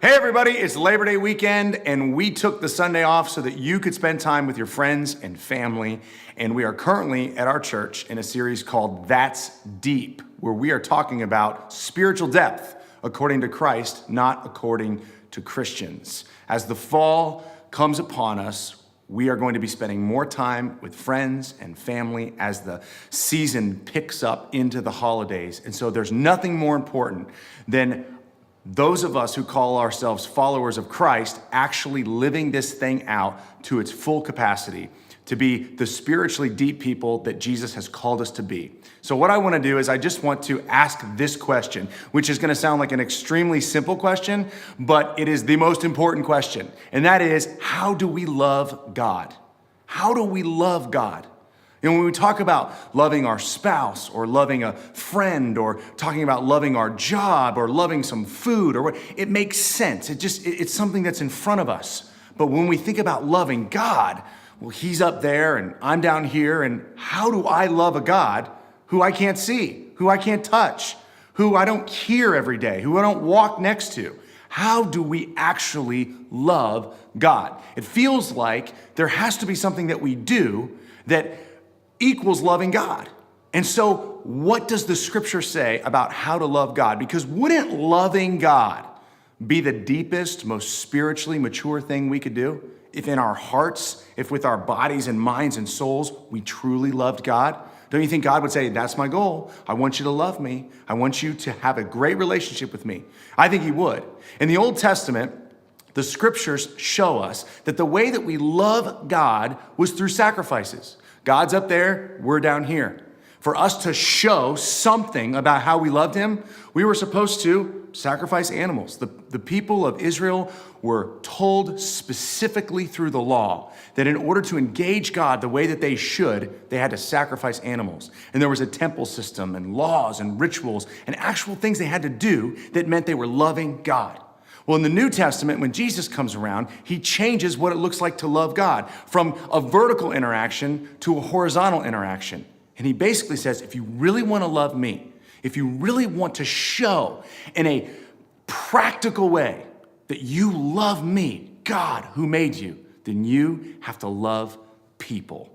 Hey everybody, it's Labor Day weekend and we took the Sunday off so that you could spend time with your friends and family. And we are currently at our church in a series called That's Deep, where we are talking about spiritual depth according to Christ, not according to Christians. As the fall comes upon us, we are going to be spending more time with friends and family as the season picks up into the holidays. And so there's nothing more important than those of us who call ourselves followers of Christ actually living this thing out to its full capacity, to be the spiritually deep people that Jesus has called us to be. So what I want to do is I just want to ask this question, which is going to sound like an extremely simple question, but it is the most important question. And that is, how do we love God? How do we love God? And when we talk about loving our spouse or loving a friend or talking about loving our job or loving some food or what, it makes sense. It's something that's in front of us. But when we think about loving God, well, he's up there and I'm down here. And how do I love a God who I can't see, who I can't touch, who I don't hear every day, who I don't walk next to? How do we actually love God? It feels like there has to be something that we do that equals loving God. And so what does the scripture say about how to love God? Because wouldn't loving God be the deepest, most spiritually mature thing we could do? If in our hearts, if with our bodies and minds and souls, we truly loved God? Don't you think God would say, that's my goal. I want you to love me. I want you to have a great relationship with me. I think he would. In the Old Testament, the scriptures show us that the way that we love God was through sacrifices. God's up there, we're down here. For us to show something about how we loved him, we were supposed to sacrifice animals. The people of Israel were told specifically through the law that in order to engage God the way that they should, they had to sacrifice animals. And there was a temple system and laws and rituals and actual things they had to do that meant they were loving God. Well, in the New Testament, when Jesus comes around, he changes what it looks like to love God from a vertical interaction to a horizontal interaction. And he basically says, if you really want to love me, if you really want to show in a practical way that you love me, God who made you, then you have to love people.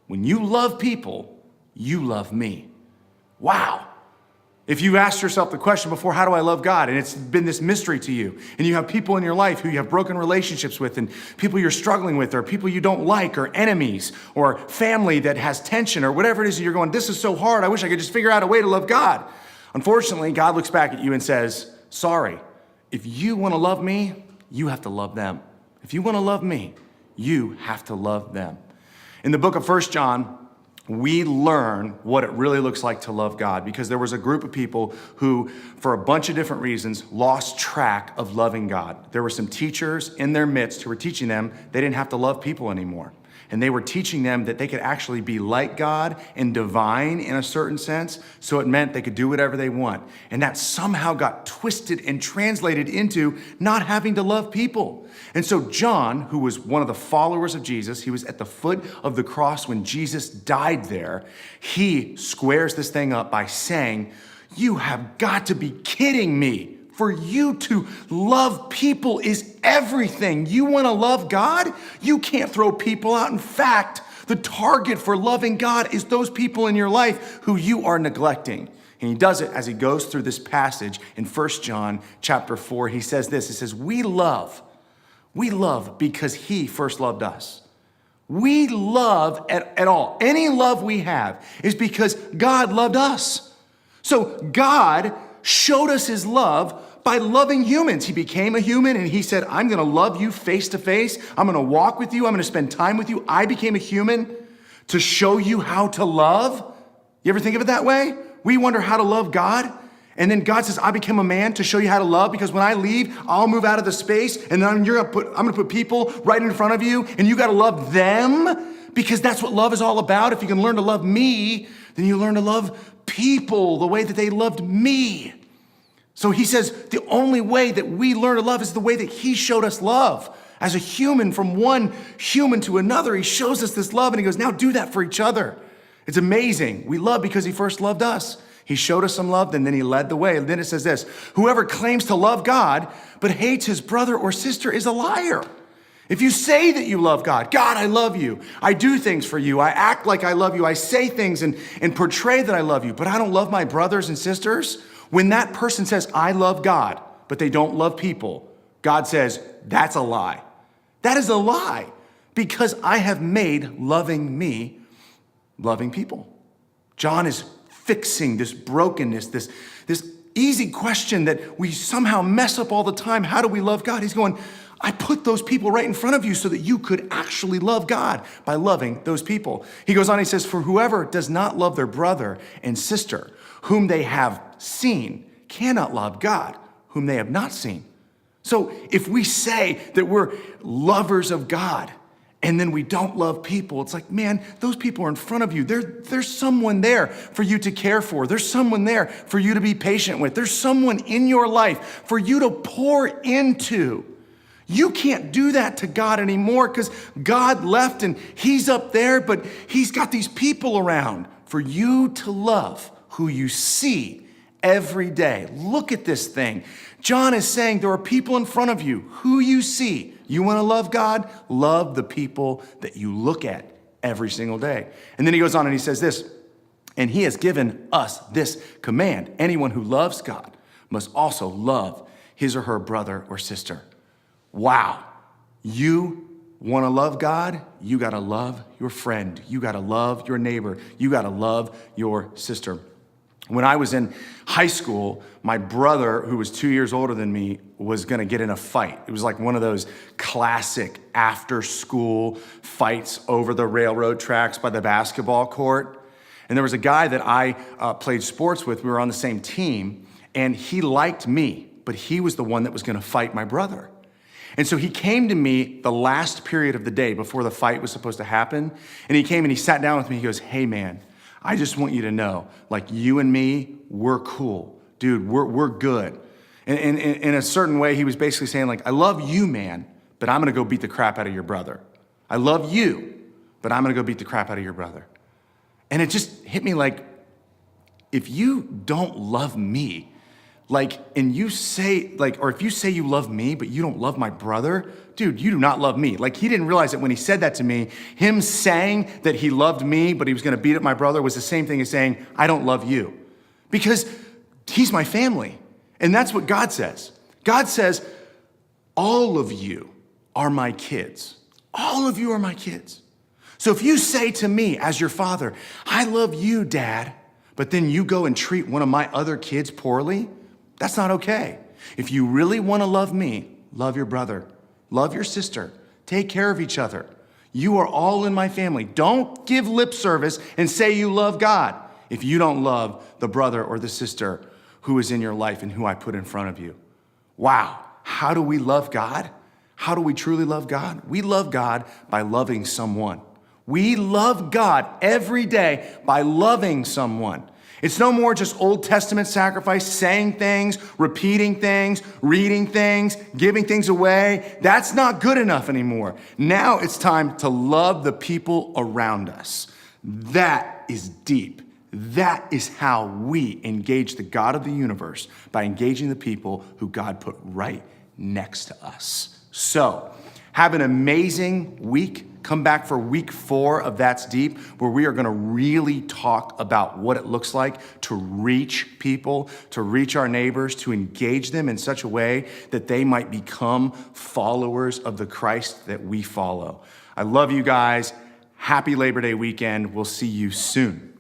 When you love people, you love me. Wow. If you've asked yourself the question before, how do I love God? And it's been this mystery to you. And you have people in your life who you have broken relationships with and people you're struggling with or people you don't like or enemies or family that has tension or whatever it is that you're going, this is so hard. I wish I could just figure out a way to love God. Unfortunately, God looks back at you and says, sorry, if you want to love me, you have to love them. If you want to love me, you have to love them. In the book of 1 John, we learn what it really looks like to love God, because there was a group of people who, for a bunch of different reasons, lost track of loving God. There were some teachers in their midst who were teaching them they didn't have to love people anymore. And they were teaching them that they could actually be like God and divine in a certain sense. So it meant they could do whatever they want. And that somehow got twisted and translated into not having to love people. And so John, who was one of the followers of Jesus, he was at the foot of the cross when Jesus died there. He squares this thing up by saying, "You have got to be kidding me. For you to love people is everything. You want to love God? You can't throw people out. In fact, the target for loving God is those people in your life who you are neglecting." And he does it as he goes through this passage in 1 John chapter 4. He says this, he says, we love because he first loved us. We love at all. Any love we have is because God loved us. So God showed us his love by loving humans. He became a human and he said, I'm going to love you face to face. I'm going to walk with you. I'm going to spend time with you. I became a human to show you how to love. You ever think of it that way? We wonder how to love God. And then God says, I became a man to show you how to love, because when I leave, I'll move out of the space and then I'm going to put people right in front of you and you got to love them, because that's what love is all about. If you can learn to love me, then you learn to love people the way that they loved me. So he says the only way that we learn to love is the way that he showed us love. As a human, from one human to another, he shows us this love and he goes, now do that for each other. It's amazing. We love because he first loved us. He showed us some love and then he led the way. And then it says this, whoever claims to love God but hates his brother or sister is a liar. If you say that you love God, God, I love you. I do things for you. I act like I love you. I say things and portray that I love you, but I don't love my brothers and sisters. When that person says, I love God, but they don't love people, God says, that's a lie. That is a lie, because I have made loving me loving people. John is fixing this brokenness, this easy question that we somehow mess up all the time. How do we love God? He's going, I put those people right in front of you so that you could actually love God by loving those people. He goes on, he says, for whoever does not love their brother and sister, whom they have seen, cannot love God, whom they have not seen. So if we say that we're lovers of God and then we don't love people, it's like, man, those people are in front of you. There's someone there for you to care for. There's someone there for you to be patient with. There's someone in your life for you to pour into. You can't do that to God anymore because God left and he's up there, but he's got these people around for you to love who you see every day. Look at this thing. John is saying there are people in front of you who you see. You want to love God? Love the people that you look at every single day. And then he goes on and he says this, and he has given us this command. Anyone who loves God must also love his or her brother or sister. Wow. You want to love God? You got to love your friend. You got to love your neighbor. You got to love your sister. When I was in high school, my brother, who was 2 years older than me, was going to get in a fight. It was like one of those classic after-school fights over the railroad tracks by the basketball court. And there was a guy that I played sports with. We were on the same team, and he liked me, but he was the one that was going to fight my brother. And so he came to me the last period of the day before the fight was supposed to happen. And he came and he sat down with me. He goes, hey, man, I just want you to know, like, you and me, we're cool. Dude, we're good. And in a certain way, he was basically saying, like, I love you, man, but I'm going to go beat the crap out of your brother. I love you, but I'm going to go beat the crap out of your brother. And it just hit me like, if you don't love me, like, and you say, like, or if you say you love me, but you don't love my brother, dude, you do not love me. Like, he didn't realize that when he said that to me, him saying that he loved me, but he was going to beat up my brother was the same thing as saying, I don't love you. Because he's my family. And that's what God says. God says, all of you are my kids. All of you are my kids. So if you say to me as your father, I love you, Dad, but then you go and treat one of my other kids poorly, that's not okay. If you really want to love me, love your brother, love your sister, take care of each other. You are all in my family. Don't give lip service and say you love God if you don't love the brother or the sister who is in your life and who I put in front of you. Wow. How do we love God? How do we truly love God? We love God by loving someone. We love God every day by loving someone. It's no more just Old Testament sacrifice, saying things, repeating things, reading things, giving things away. That's not good enough anymore. Now it's time to love the people around us. That is deep. That is how we engage the God of the universe, by engaging the people who God put right next to us. So, have an amazing week. Come back for week 4 of That's Deep, where we are going to really talk about what it looks like to reach people, to reach our neighbors, to engage them in such a way that they might become followers of the Christ that we follow. I love you guys. Happy Labor Day weekend. We'll see you soon.